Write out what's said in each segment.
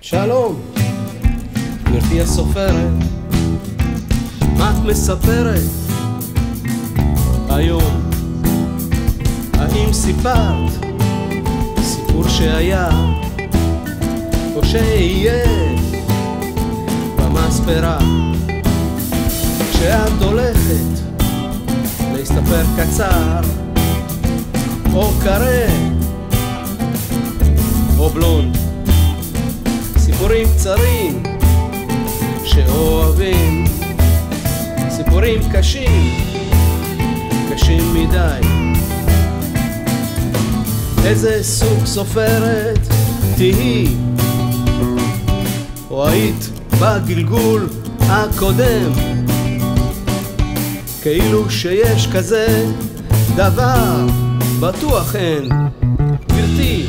שלום, גברתי הסופרת, מה את מספרת היום? האם סיפרת סיפור שהיה או שיהיה במספרה? כשאת הולכת להסתפר קצר או קרה או בלונד, סיפורים קצרים שאוהבים, סיפורים קשים, קשים מדי. איזה סוג סופרת תהי, או היית בגלגול הקודם? כאילו שיש כזה דבר, בטוח אין. גברתי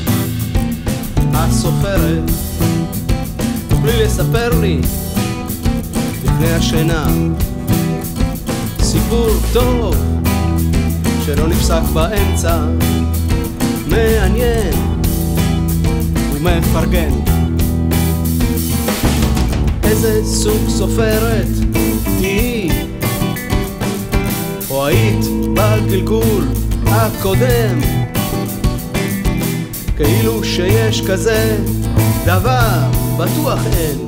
הסופרת, תוכלי לספר לי לפני השינה סיפור טוב שלא נפסק באמצע, מעניין ומפרגן? איזה סוג סופרת תהי, או היית בגלגול הקודם? כאילו שיש כזה דבר, בטוח אין.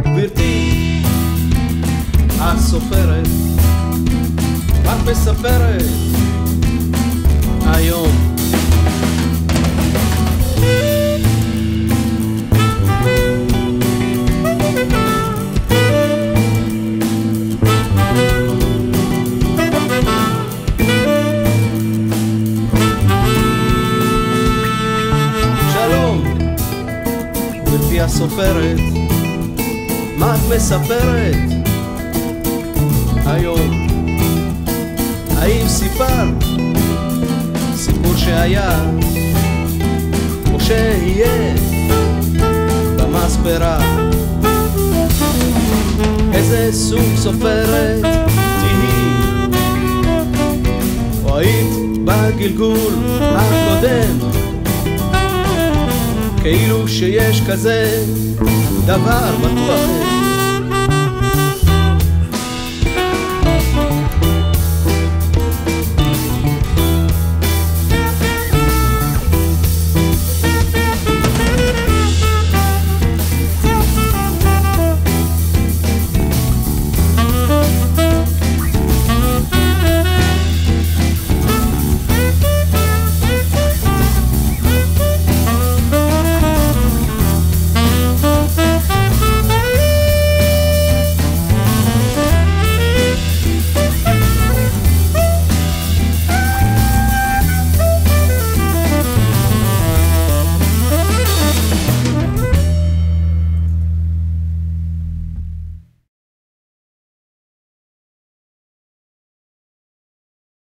גברתי הסופרת, את מספרת היום. גברתי הסופרת, מה את מספרת היום? האם סיפרת סיפור שהיה או שיהיה במספרה? איזה סוג סופרת תהי, או היית בגלגול הקודם? כאילו שיש כזה דבר, בטוח אין.